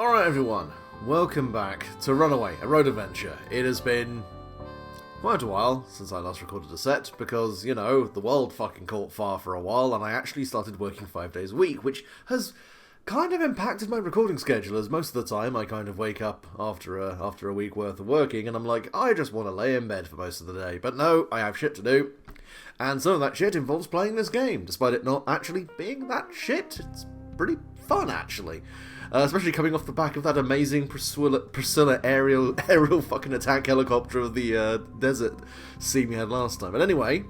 Alright everyone, welcome back to Runaway, a road adventure. It has been quite a while since I last recorded a set, because, you know, the world fucking caught fire for a while, and I actually started working 5 days a week, which has kind of impacted my recording schedule, as most of the time I kind of wake up after a week worth of working, and I'm like, I just want to lay in bed for most of the day. But no, I have shit to do, and some of that shit involves playing this game, despite it not actually being that shit. It's pretty fun, actually. Especially coming off the back of that amazing Priscilla aerial fucking attack helicopter of the desert scene we had last time. But anyway,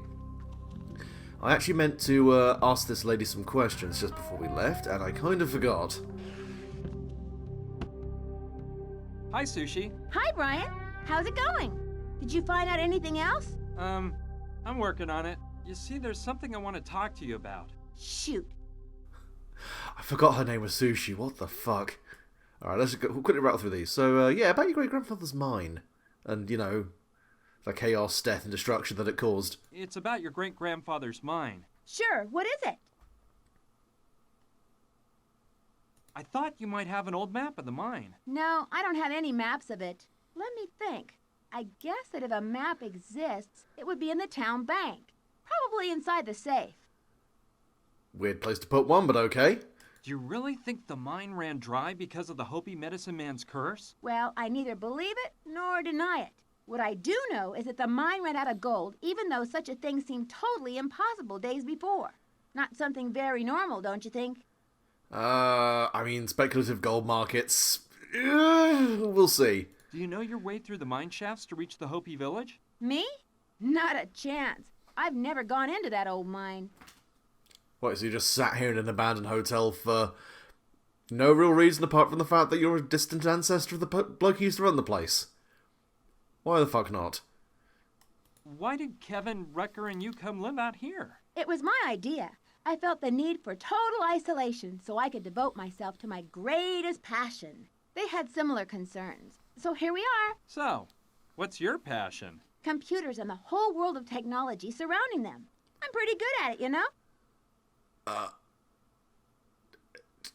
I actually meant to ask this lady some questions just before we left, and I kind of forgot. Hi, Sushi. Hi, Brian. How's it going? Did you find out anything else? I'm working on it. You see, there's something I want to talk to you about. Shoot. I forgot her name was Sushi. What the fuck? Alright, let's quickly rattle through these. So, yeah, about your great-grandfather's mine. And, you know, the chaos, death, and destruction that it caused. It's about your great-grandfather's mine. Sure, what is it? I thought you might have an old map of the mine. No, I don't have any maps of it. Let me think. I guess that if a map exists, it would be in the town bank. Probably inside the safe. Weird place to put one, but okay. Do you really think the mine ran dry because of the Hopi medicine man's curse? Well, I neither believe it nor deny it. What I do know is that the mine ran out of gold, even though such a thing seemed totally impossible days before. Not something very normal, don't you think? I mean, speculative gold markets. We'll see. Do you know your way through the mine shafts to reach the Hopi village? Me? Not a chance. I've never gone into that old mine. What, so you just sat here in an abandoned hotel for no real reason apart from the fact that you're a distant ancestor of the bloke who used to run the place? Why the fuck not? Why did Kevin, Rucker, and you come live out here? It was my idea. I felt the need for total isolation so I could devote myself to my greatest passion. They had similar concerns. So here we are. So, what's your passion? Computers and the whole world of technology surrounding them. I'm pretty good at it, you know?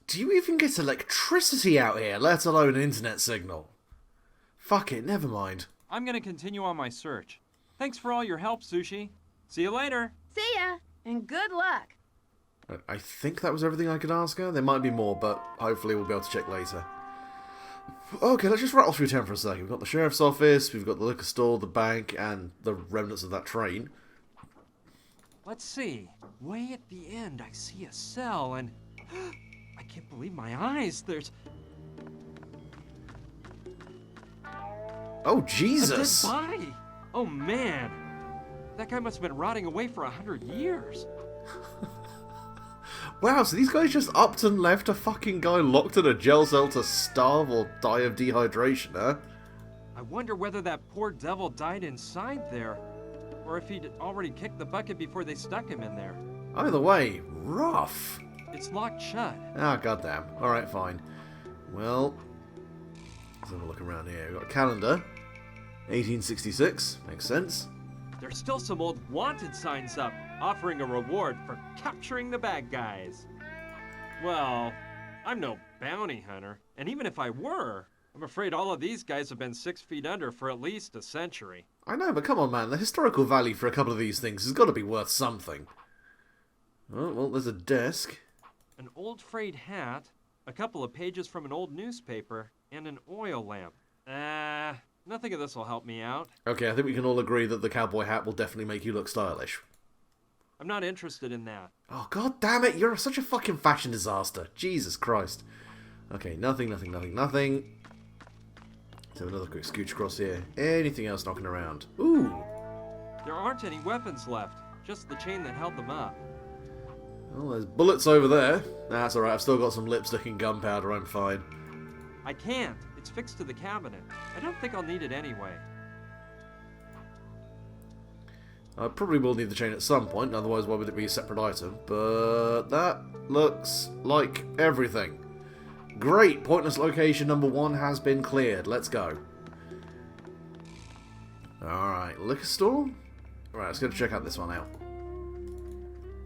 Do you even get electricity out here, let alone an internet signal? Fuck it, never mind. I'm gonna continue on my search. Thanks for all your help, Sushi. See you later. See ya, and good luck. I think that was everything I could ask her. There might be more, but hopefully we'll be able to check later. Okay, let's just rattle through town for a second. We've got the sheriff's office, we've got the liquor store, the bank, and the remnants of that train. Let's see. Way at the end, I see a cell, and I can't believe my eyes. There's Oh, Jesus! a dead body. Oh man, that guy must have been rotting away for 100 years. Wow, so these guys just upped and left a fucking guy locked in a jail cell to starve or die of dehydration, huh? I wonder whether that poor devil died inside there, or if he'd already kicked the bucket before they stuck him in there. Either way, rough. It's locked shut. Ah, goddamn. Alright, fine. Well, let's have a look around here. We've got a calendar. 1866. Makes sense. There's still some old wanted signs up, offering a reward for capturing the bad guys. Well, I'm no bounty hunter, and even if I were, I'm afraid all of these guys have been 6 feet under for at least a century. I know, but come on, man. The historical value for a couple of these things has got to be worth something. Oh, well, there's a desk. An old frayed hat, a couple of pages from an old newspaper, and an oil lamp. Nothing of this will help me out. Okay, I think we can all agree that the cowboy hat will definitely make you look stylish. I'm not interested in that. Oh, god damn it, you're such a fucking fashion disaster. Jesus Christ. Okay, nothing. Let's have another quick scooch across here. Anything else knocking around? Ooh! There aren't any weapons left, just the chain that held them up. Well, there's bullets over there. That's alright, I've still got some lipstick and gunpowder, I'm fine. I can't. It's fixed to the cabinet. I don't think I'll need it anyway. I probably will need the chain at some point, otherwise why would it be a separate item? But that looks like everything. Great! Pointless location number 1 has been cleared. Let's go. Alright, liquor store? Right, let's go check out this one out.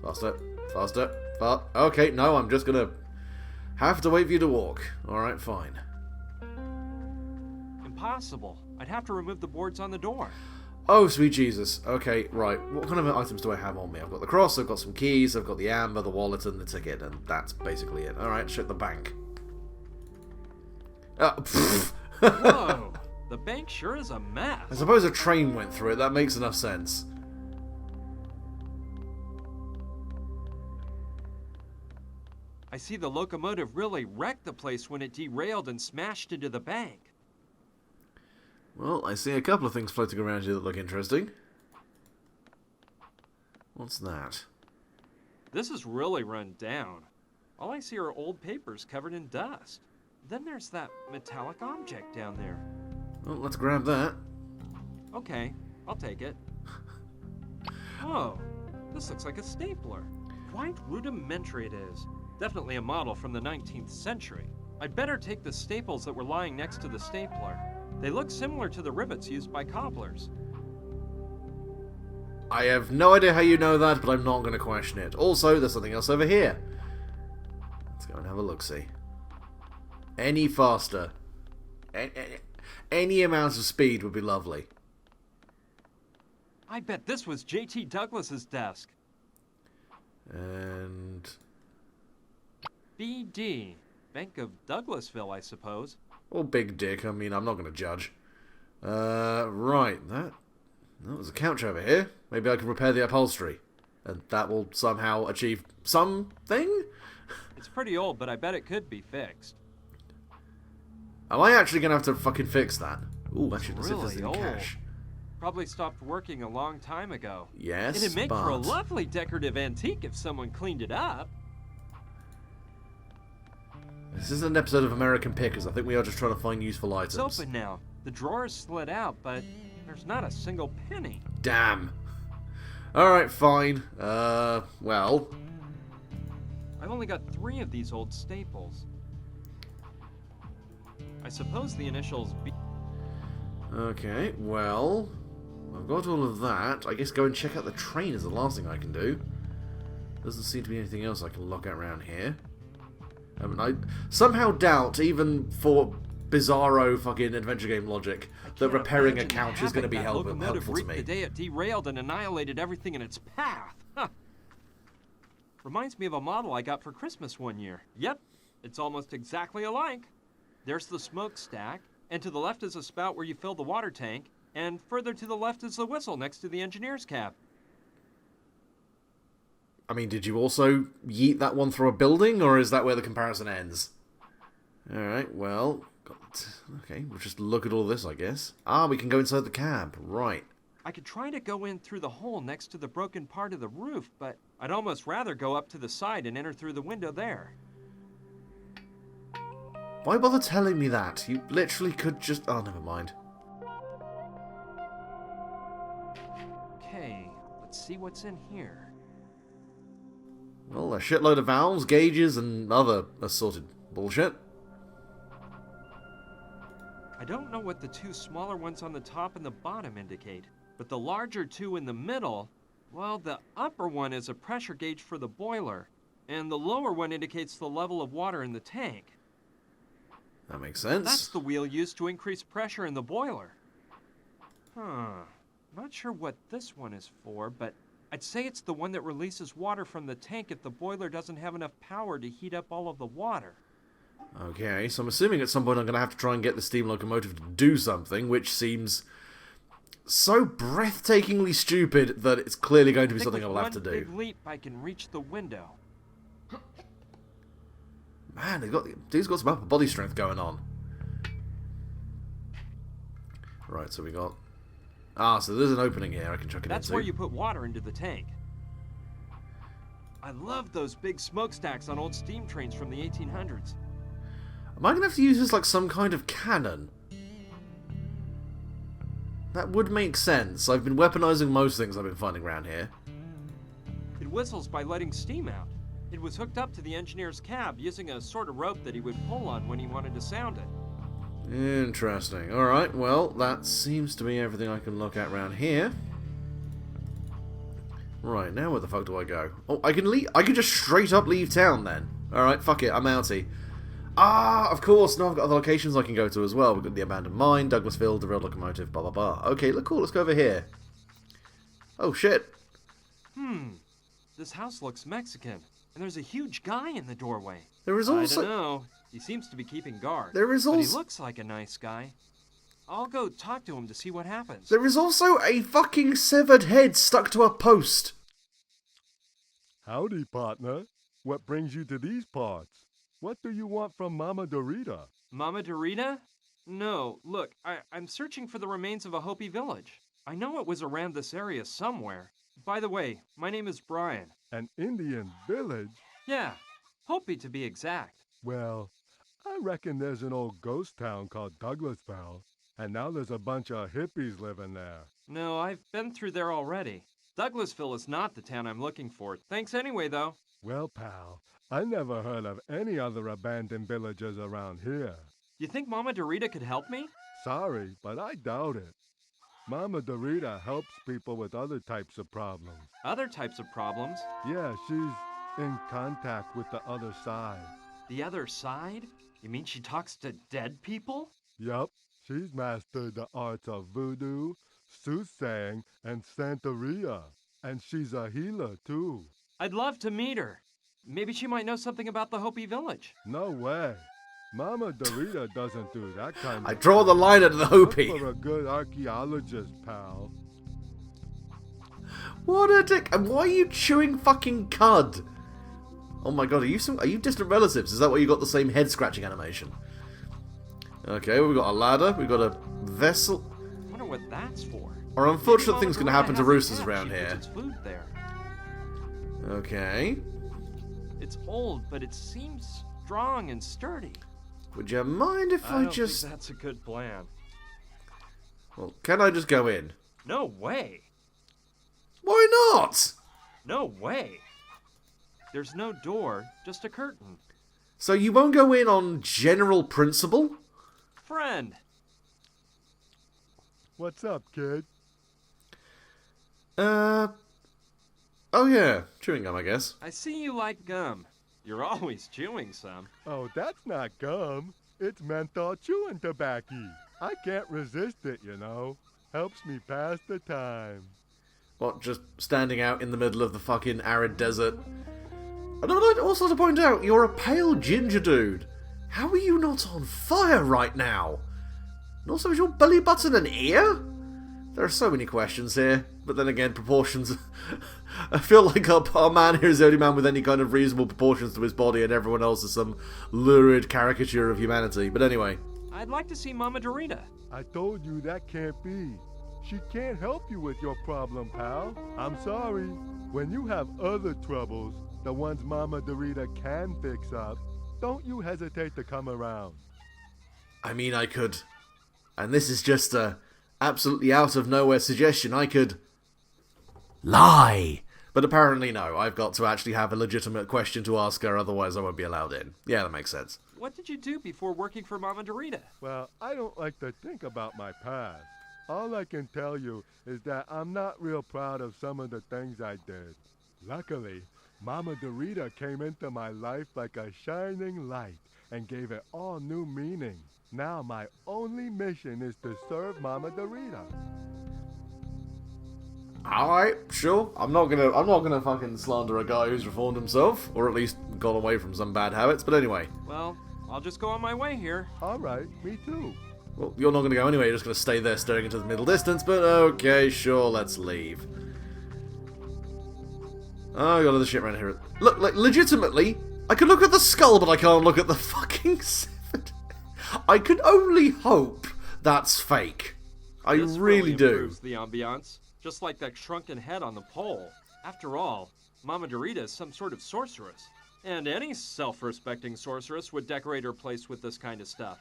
Faster. Okay, no, I'm just gonna have to wait for you to walk. Alright, fine. impossible. I'd have to remove the boards on the door. Oh, sweet Jesus. Okay, right. What kind of items do I have on me? I've got the cross, I've got some keys, I've got the amber, the wallet, and the ticket, and that's basically it. Alright, check the bank. Whoa! The bank sure is a mess. I suppose a train went through it. That makes enough sense. I see the locomotive really wrecked the place when it derailed and smashed into the bank. Well, I see a couple of things floating around here that look interesting. What's that? This is really run down. All I see are old papers covered in dust. Then there's that metallic object down there. Well, let's grab that. Okay, I'll take it. Oh, this looks like a stapler. Quite rudimentary it is. Definitely a model from the 19th century. I'd better take the staples that were lying next to the stapler. They look similar to the rivets used by cobblers. I have no idea how you know that, but I'm not going to question it. Also, there's something else over here. Let's go and have a look-see. Any faster. Any amount of speed would be lovely. I bet this was J.T. Douglas's desk. And... B.D. Bank of Douglasville, I suppose. Or Big Dick, I mean, I'm not going to judge. Right, that was a couch over here. Maybe I can repair the upholstery. And that will somehow achieve something? It's pretty old, but I bet it could be fixed. Am I actually going to have to fucking fix that? Ooh, actually, let's see if Really there's any cash. Probably stopped working a long time ago. Yes, It'd make for a but... lovely decorative antique if someone cleaned it up. This isn't an episode of American Pickers. I think we are just trying to find useful items. It's open now. The drawer is slid out, but there's not a single penny. Damn. Alright, fine. Well... I've only got 3 of these old staples. I suppose the initials B... Okay, well... I've got all of that. I guess go and check out the train is the last thing I can do. Doesn't seem to be anything else I can look at around here. I mean, I somehow doubt, even for bizarro fucking adventure game logic, that repairing a couch is going to be helpful to me. The day it derailed and annihilated everything in its path. Huh. Reminds me of a model I got for Christmas one year. Yep, it's almost exactly alike. There's the smokestack, and to the left is a spout where you fill the water tank, and further to the left is the whistle next to the engineer's cab. I mean, did you also yeet that one through a building, or is that where the comparison ends? Alright, well... Okay, we'll just look at all this, I guess. Ah, we can go inside the cab. Right. I could try to go in through the hole next to the broken part of the roof, but I'd almost rather go up to the side and enter through the window there. Why bother telling me that? You literally could just... Oh, never mind. Okay, let's see what's in here. Well, a shitload of valves, gauges, and other assorted bullshit. I don't know what the 2 smaller ones on the top and the bottom indicate, but the larger 2 in the middle, well, the upper one is a pressure gauge for the boiler, and the lower one indicates the level of water in the tank. That makes sense. That's the wheel used to increase pressure in the boiler. Not sure what this one is for, but I'd say it's the one that releases water from the tank if the boiler doesn't have enough power to heat up all of the water. Okay, so I'm assuming at some point I'm going to have to try and get the steam locomotive to do something, which seems so breathtakingly stupid that it's clearly going to be something I will have to do. With one big leap, I can reach the window. Man, they've got some upper body strength going on. Right, so we got... Ah, so there's an opening here I can chuck it into. That's where you put water into the tank. I love those big smokestacks on old steam trains from the 1800s. Am I going to have to use this like some kind of cannon? That would make sense. I've been weaponizing most things I've been finding around here. It whistles by letting steam out. It was hooked up to the engineer's cab using a sort of rope that he would pull on when he wanted to sound it. Interesting. Alright, well, that seems to be everything I can look at around here. Right, now where the fuck do I go? Oh, I can just straight up leave town then. Alright, fuck it, I'm outie. Ah, of course. Now I've got other locations I can go to as well. We've got the abandoned mine, Douglasville, the rail locomotive, blah, blah, blah. Okay, look, cool. Let's go over here. Oh, shit. This house looks Mexican, and there's a huge guy in the doorway. There is also... I don't know. He seems to be keeping guard. There is But he also... looks like a nice guy. I'll go talk to him to see what happens. There is also a fucking severed head stuck to a post. Howdy, partner. What brings you to these parts? What do you want from Mama Dorita? Mama Dorita? No, look, I'm searching for the remains of a Hopi village. I know it was around this area somewhere. By the way, my name is Brian. An Indian village? Yeah, Hopi to be exact. Well, I reckon there's an old ghost town called Douglasville, and now there's a bunch of hippies living there. No, I've been through there already. Douglasville is not the town I'm looking for. Thanks anyway, though. Well, pal, I never heard of any other abandoned villages around here. You think Mama Dorita could help me? Sorry, but I doubt it. Mama Dorita helps people with other types of problems. Other types of problems? Yeah, she's in contact with the other side. The other side? You mean she talks to dead people? Yup, she's mastered the arts of voodoo, soothsaying, and Santeria. And she's a healer, too. I'd love to meet her. Maybe she might know something about the Hopi village. No way. Mama Dorita doesn't do that kind of I draw the line at the Hopi. Look for a good archaeologist, pal. What a dick. And why are you chewing fucking cud? Oh my god, are you distant relatives? Is that why you got the same head scratching animation? Okay, we've got a ladder, we've got a vessel. I wonder what that's for. Or unfortunate Maybe things can Mama happen to Dorita has a roosters cat. around She here. puts its food there. Okay. It's old, but it seems strong and sturdy. Would you mind if I don't just... think that's a good plan. Well, can I just go in? No way. Why not? No way. There's no door, just a curtain. So you won't go in on general principle? Friend. What's up, kid? Oh yeah, chewing gum, I guess. I see you like gum. You're always chewing some. Oh, that's not gum. It's menthol chewing tobacco. I can't resist it, you know. Helps me pass the time. What, just standing out in the middle of the fucking arid desert? And I'd also to point out, you're a pale ginger dude. How are you not on fire right now? And also, is your belly button an ear? There are so many questions here, but then again, proportions... I feel like our man here is the only man with any kind of reasonable proportions to his body, and everyone else is some lurid caricature of humanity. But anyway. I'd like to see Mama Dorita. I told you that can't be. She can't help you with your problem, pal. I'm sorry. When you have other troubles, the ones Mama Dorita can fix up, don't you hesitate to come around. I mean, I could... And this is just a absolutely out of nowhere suggestion. I could... lie! But apparently no, I've got to actually have a legitimate question to ask her, otherwise I won't be allowed in. Yeah, that makes sense. What did you do before working for Mama Dorita? Well, I don't like to think about my past. All I can tell you is that I'm not real proud of some of the things I did. Luckily, Mama Dorita came into my life like a shining light and gave it all new meaning. Now my only mission is to serve Mama Dorita. Alright, sure. I'm not gonna fucking slander a guy who's reformed himself, or at least gone away from some bad habits, but anyway. Well, I'll just go on my way here. All right, me too. Well, you're not gonna go anyway, you're just gonna stay there staring into the middle distance, but okay, sure, let's leave. Oh, I got other shit around here. Look, like, legitimately, I could look at the skull, but I can't look at the fucking severed... I can only hope that's fake. I This really do. improves the ambiance, just like that shrunken head on the pole. After all, Mama Dorita is some sort of sorceress. And any self-respecting sorceress would decorate her place with this kind of stuff.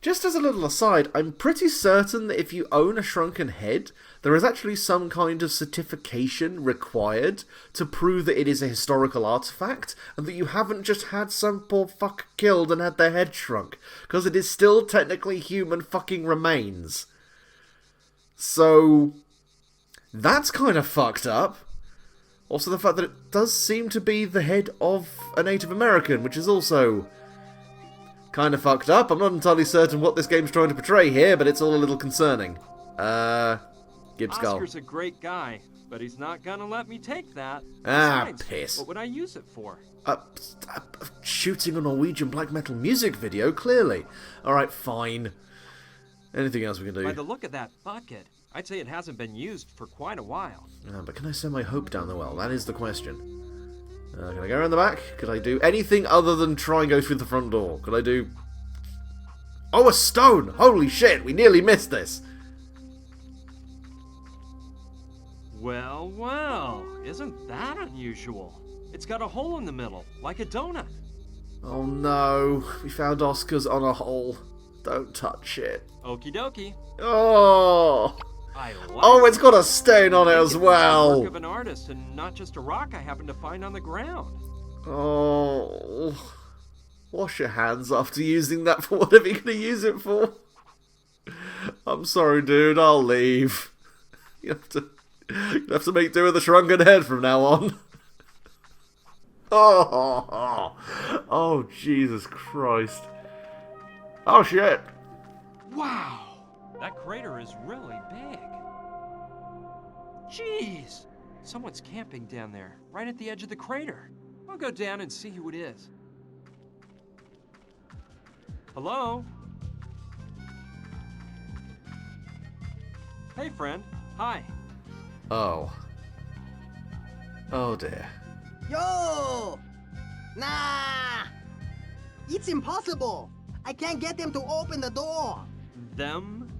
Just as a little aside, I'm pretty certain that if you own a shrunken head, there is actually some kind of certification required to prove that it is a historical artifact, and that you haven't just had some poor fuck killed and had their head shrunk, because it is still technically human fucking remains. So, that's kind of fucked up. Also the fact that it does seem to be the head of a Native American, which is also kind of fucked up. I'm not entirely certain what this game's trying to portray here, but it's all a little concerning. Gibbs Skull. Oscar's a great guy, but he's not gonna let me take that. Ah, Besides, piss. what would I use it for? Shooting a Norwegian black metal music video, clearly. Alright, fine. Anything else we can do? By the look of that bucket, I'd say it hasn't been used for quite a while. But can I send my hope down the well? That is the question. Can I go around the back? Could I do anything other than try and go through the front door? Could I do... Oh, a stone! Holy shit, we nearly missed this! Well, well, isn't that unusual? It's got a hole in the middle, like a donut. Oh no, we found Oscars on a hole. Don't touch it. Okie dokie. Oh! I like Oh, it's got a stain on it as The well! work of an artist and not just a rock I happened to find on the ground. Oh... Wash your hands after using that for whatever you're going to use it for. I'm sorry, dude, I'll leave. You have to make do with a shrunken head from now on. Oh, Jesus Christ. Oh, shit. Wow! That crater is really big. Jeez! Someone's camping down there, right at the edge of the crater. I'll go down and see who it is. Hello? Hey, friend. Hi. Oh. Oh, dear. Yo! Nah! It's impossible! I can't get them to open the door! Them?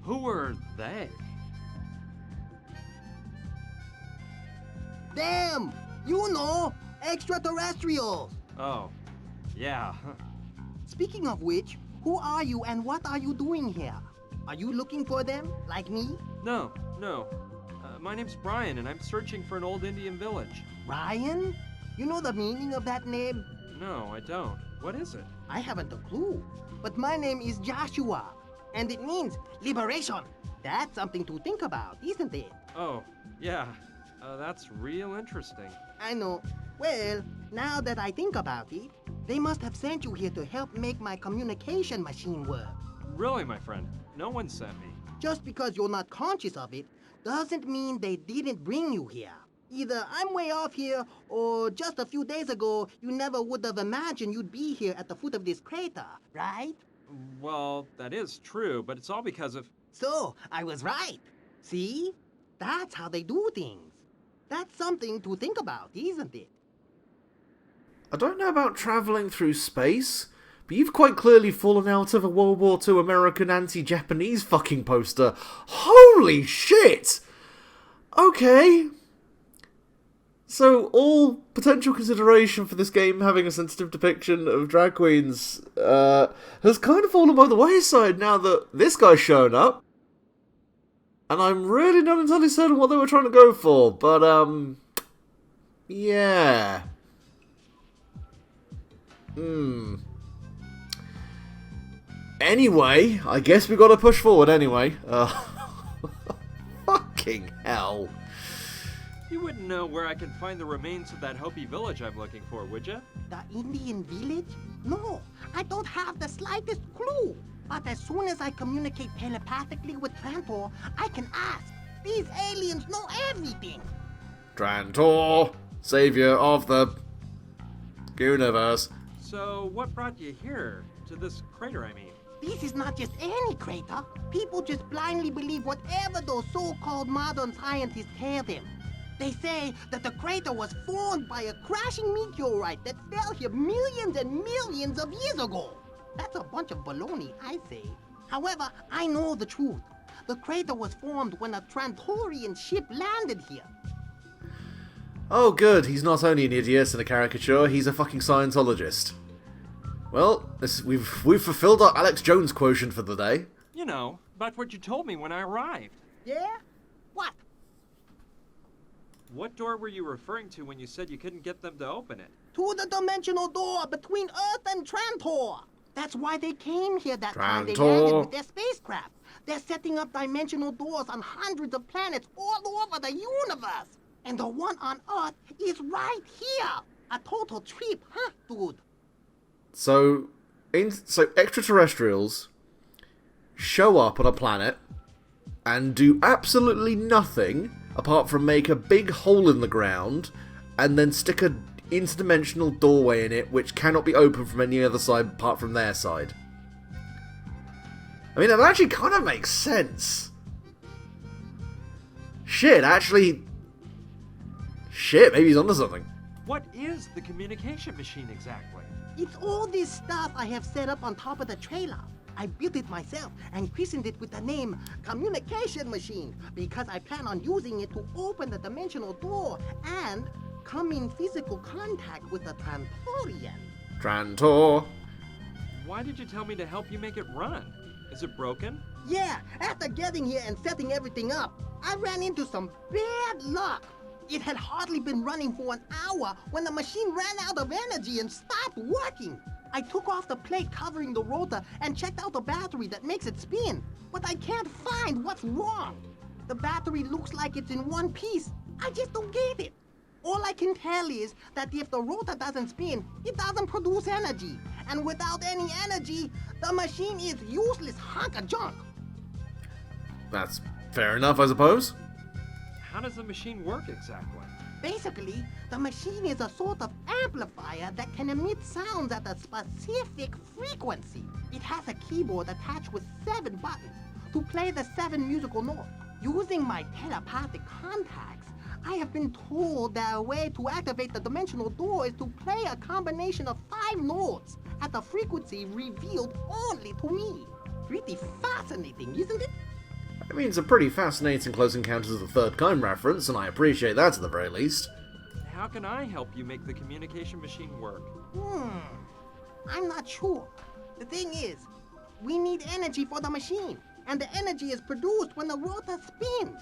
Who are they? Them! You know! Extraterrestrials! Oh, yeah. Speaking of which, who are you and what are you doing here? Are you looking for them, like me? No. My name's Brian, and I'm searching for an old Indian village. Ryan? You know the meaning of that name? No, I don't. What is it? I haven't a clue. But my name is Joshua, and it means liberation. That's something to think about, isn't it? Oh, yeah. That's real interesting. I know. Well, now that I think about it, they must have sent you here to help make my communication machine work. Really, my friend? No one sent me. Just because you're not conscious of it doesn't mean they didn't bring you here. Either I'm way off here, or just a few days ago, you never would have imagined you'd be here at the foot of this crater, right? Well, that is true, but it's all because of... So, I was right. See? That's how they do things. That's something to think about, isn't it? I don't know about travelling through space, but you've quite clearly fallen out of a World War II American anti-Japanese fucking poster. Holy shit! Okay. So, all potential consideration for this game having a sensitive depiction of drag queens has kind of fallen by the wayside now that this guy's shown up. And I'm really not entirely certain what they were trying to go for, but, yeah. Anyway, I guess we gotta push forward anyway. Fucking hell. You wouldn't know where I can find the remains of that Hopi village I'm looking for, would you? The Indian village? No, I don't have the slightest clue. But as soon as I communicate telepathically with Trantor, I can ask. These aliens know everything. Trantor, savior of the universe. So, what brought you here? To this crater, I mean. This is not just any crater. People just blindly believe whatever those so-called modern scientists tell them. They say that the crater was formed by a crashing meteorite that fell here millions and millions of years ago. That's a bunch of baloney, I say. However, I know the truth. The crater was formed when a Trantorian ship landed here. Oh good, he's not only an idiot and a caricature, he's a fucking Scientologist. Well, we've fulfilled our Alex Jones quotient for the day. You know, about what you told me when I arrived. Yeah? What? What door were you referring to when you said you couldn't get them to open it? To the dimensional door between Earth and Trantor. That's why they came here that time they landed with their spacecraft. They're setting up dimensional doors on hundreds of planets all over the universe. And the one on Earth is right here. A total trip, huh, dude? So, So extraterrestrials show up on a planet and do absolutely nothing apart from make a big hole in the ground and then stick a interdimensional doorway in it which cannot be opened from any other side apart from their side. I mean, that actually kind of makes sense. Shit, maybe he's onto something. What is the communication machine exactly? It's all this stuff I have set up on top of the trailer. I built it myself and christened it with the name Communication Machine because I plan on using it to open the dimensional door and come in physical contact with the Trantorian. Trantor. Why did you tell me to help you make it run? Is it broken? Yeah, after getting here and setting everything up, I ran into some bad luck. It had hardly been running for an hour when the machine ran out of energy and stopped working. I took off the plate covering the rotor and checked out the battery that makes it spin, but I can't find what's wrong. The battery looks like it's in one piece. I just don't get it. All I can tell is that if the rotor doesn't spin, it doesn't produce energy. And without any energy, the machine is useless hunk of junk. That's fair enough, I suppose. How does the machine work exactly? Basically, the machine is a sort of amplifier that can emit sounds at a specific frequency. It has a keyboard attached with 7 buttons to play the 7 musical notes. Using my telepathic contacts, I have been told that a way to activate the dimensional door is to play a combination of 5 notes at a frequency revealed only to me. Pretty fascinating, isn't it? I mean, it's a pretty fascinating Close Encounters of the Third Kind reference, and I appreciate that at the very least. How can I help you make the communication machine work? I'm not sure. The thing is, we need energy for the machine, and the energy is produced when the rotor spins.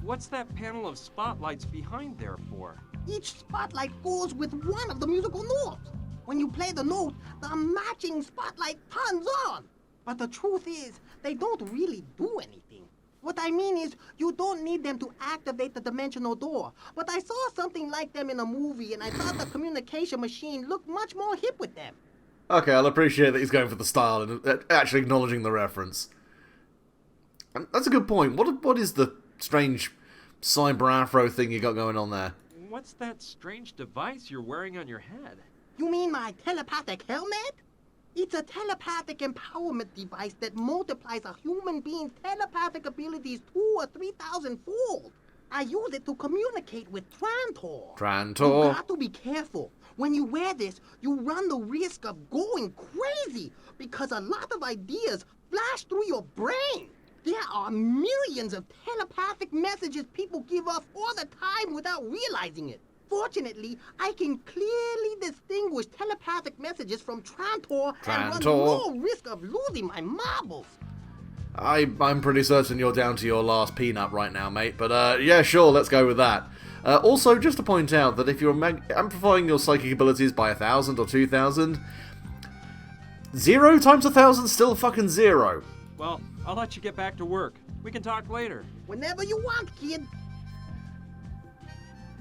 What's that panel of spotlights behind there for? Each spotlight goes with one of the musical notes. When you play the note, the matching spotlight turns on. But the truth is, they don't really do anything. What I mean is, you don't need them to activate the dimensional door. But I saw something like them in a movie, and I thought the communication machine looked much more hip with them. Okay, I'll appreciate that he's going for the style and actually acknowledging the reference. And that's a good point. What is the strange cyber afro thing you got going on there? What's that strange device you're wearing on your head? You mean my telepathic helmet? It's a telepathic empowerment device that multiplies a human being's telepathic abilities 2,000 or 3,000-fold. I use it to communicate with Trantor. Trantor. You got to be careful. When you wear this, you run the risk of going crazy because a lot of ideas flash through your brain. There are millions of telepathic messages people give off all the time without realizing it. Fortunately, I can clearly distinguish telepathic messages from Trantor and run no risk of losing my marbles. I'm pretty certain you're down to your last peanut right now, mate, but yeah, sure, let's go with that. Also, just to point out that if you're amplifying your psychic abilities by 1,000 or 2,000, 0 times 1,000 still fucking 0. Well, I'll let you get back to work. We can talk later. Whenever you want, kid.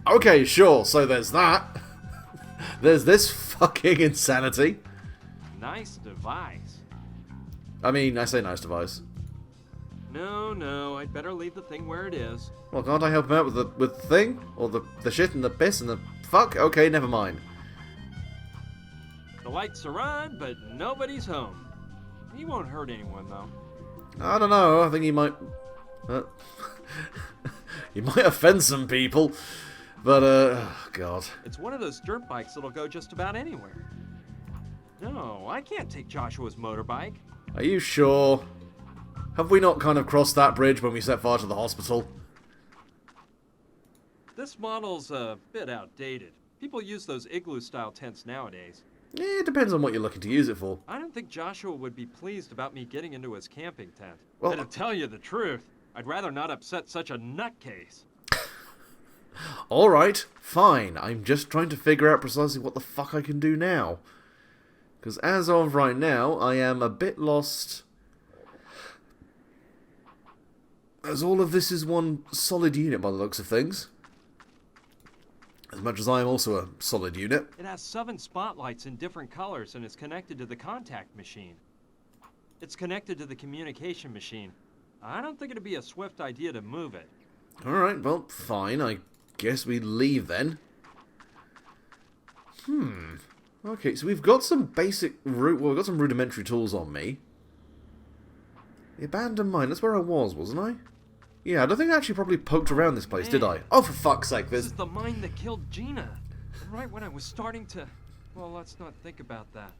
Okay, sure, so there's that. There's this fucking insanity. Nice device. I mean, I say nice device. No, I'd better leave the thing where it is. Well, can't I help him out with the thing? Or the shit and the piss and the fuck? Okay, never mind. The lights are on, but nobody's home. He won't hurt anyone, though. I don't know, I think he might... he might offend some people. But, oh, God. It's one of those dirt bikes that'll go just about anywhere. No, I can't take Joshua's motorbike. Are you sure? Have we not kind of crossed that bridge when we set fire to the hospital? This model's a bit outdated. People use those igloo-style tents nowadays. Yeah, it depends on what you're looking to use it for. I don't think Joshua would be pleased about me getting into his camping tent. Well, And to tell you the truth, I'd rather not upset such a nutcase. Alright, fine. I'm just trying to figure out precisely what the fuck I can do now. Because as of right now, I am a bit lost. As all of this is one solid unit by the looks of things. As much as I am also a solid unit. It has 7 spotlights in different colors and is connected to the contact machine. It's connected to the communication machine. I don't think it'd be a swift idea to move it. Alright, well, fine. I guess we leave then. Okay, so we've got some basic... Well, we've got some rudimentary tools on me. The abandoned mine, that's where I was, wasn't I? Yeah, I don't think I actually probably poked around this place, did I? Oh, for fuck's sake, This is the mine that killed Gina. Right when I was starting to... Well, let's not think about that.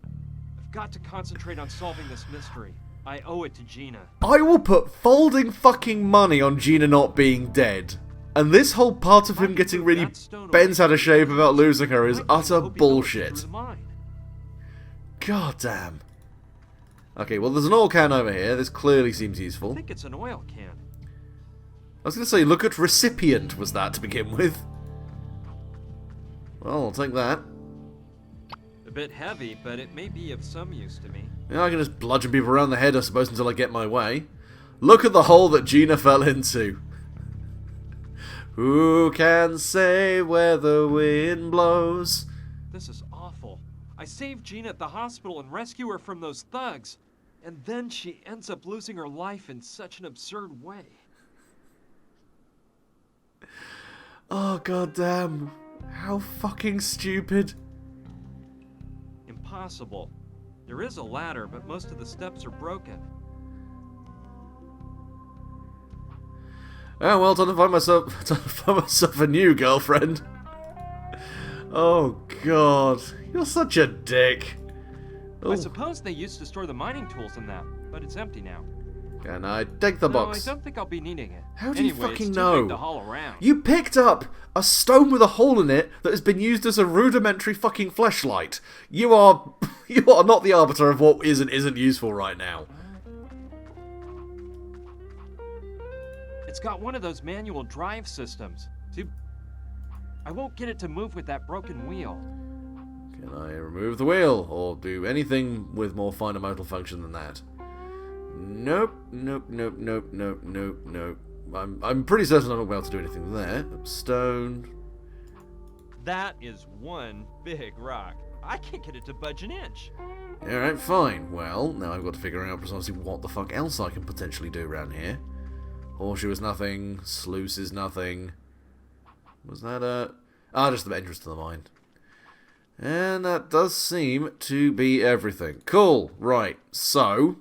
I've got to concentrate on solving this mystery. I owe it to Gina. I will put folding fucking money on Gina not being dead. And this whole part of him getting really bent out of shape about losing her is utter bullshit. God damn. Okay, well there's an oil can over here. This clearly seems I useful. think it's an oil can. I was going to say, look at recipient was that to begin with. Well, I'll take that. A bit heavy, but it may be of some use to me. Yeah, I can just bludgeon people around the head, I suppose, until I get my way. Look at the hole that Gina fell into. Who can say where the wind blows? This is awful. I saved Gina at the hospital and rescue her from those thugs. And then she ends up losing her life in such an absurd way. Oh, goddamn. How fucking stupid. Impossible. There is a ladder, but most of the steps are broken. Oh, well, time to find myself a new girlfriend. Oh, God. You're such a dick. I Oh, suppose they used to store the mining tools in that, but it's empty now. can I take the No, I box? don't think I'll be needing it. How do you Anyway, fucking it's too know? big to haul around. You picked up a stone with a hole in it that has been used as a rudimentary fucking fleshlight. You are not the arbiter of what is and isn't useful right now. It's got one of those manual drive systems. I won't get it to move with that broken wheel. Can I remove the wheel or do anything with more fundamental function than that? Nope, nope, nope, nope, nope, nope, nope. I'm pretty certain I'm not able to do anything there. Stone. That is one big rock. I can't get it to budge an inch. Alright, fine. Well, now I've got to figure out precisely what the fuck else I can potentially do around here. Horseshoe is nothing. Sluice is nothing. Was that a... Ah, just the entrance to the mine. And that does seem to be everything. Cool. Right. So...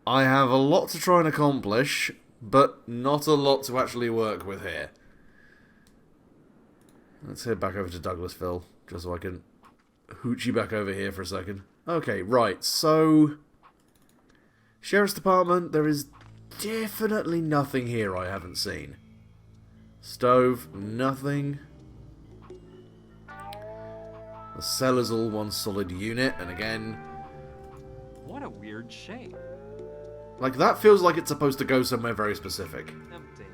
I have a lot to try and accomplish, but not a lot to actually work with here. Let's head back over to Douglasville, just so I can hooch you back over here for a second. Okay, right, so... Sheriff's Department, there is definitely nothing here I haven't seen. Stove, nothing. The cellar's all one solid unit, and again... What a weird shape. Like, that feels like it's supposed to go somewhere very specific. Empty.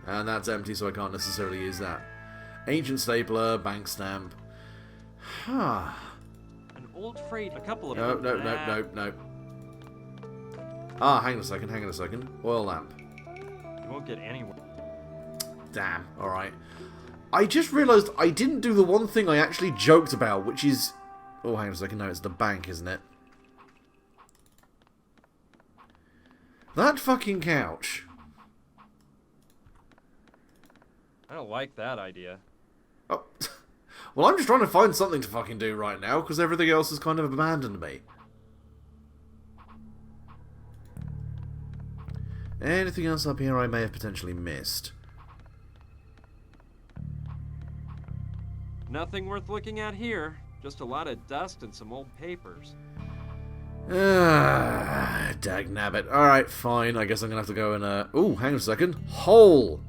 And that's empty, so I can't necessarily use that. Ancient stapler, bank stamp. Huh. An old freight, a couple of No, them. no, no, no, no. Ah, hang on a second. Oil lamp. You won't get anywhere. Damn, alright. I just realised I didn't do the one thing I actually joked about, which is... Oh, hang on a second, no, it's the bank, isn't it? That fucking couch. I don't like that idea. Oh. Well, I'm just trying to find something to fucking do right now, because everything else has kind of abandoned me. Anything else up here I may have potentially missed? Nothing worth looking at here. Just a lot of dust and some old papers. Dagnabbit. Alright, fine. I guess I'm gonna have to go and, Ooh, hang on a second. Hole!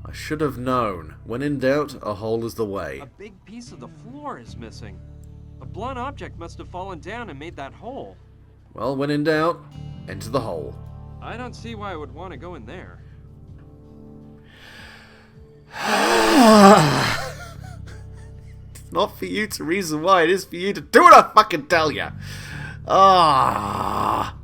I should have known. When in doubt, a hole is the way. A big piece of the floor is missing. A blunt object must have fallen down and made that hole. Well, when in doubt, enter the hole. I don't see why I would want to go in there. It's not for you to reason why, it is for you to do what I fucking tell ya. Ah.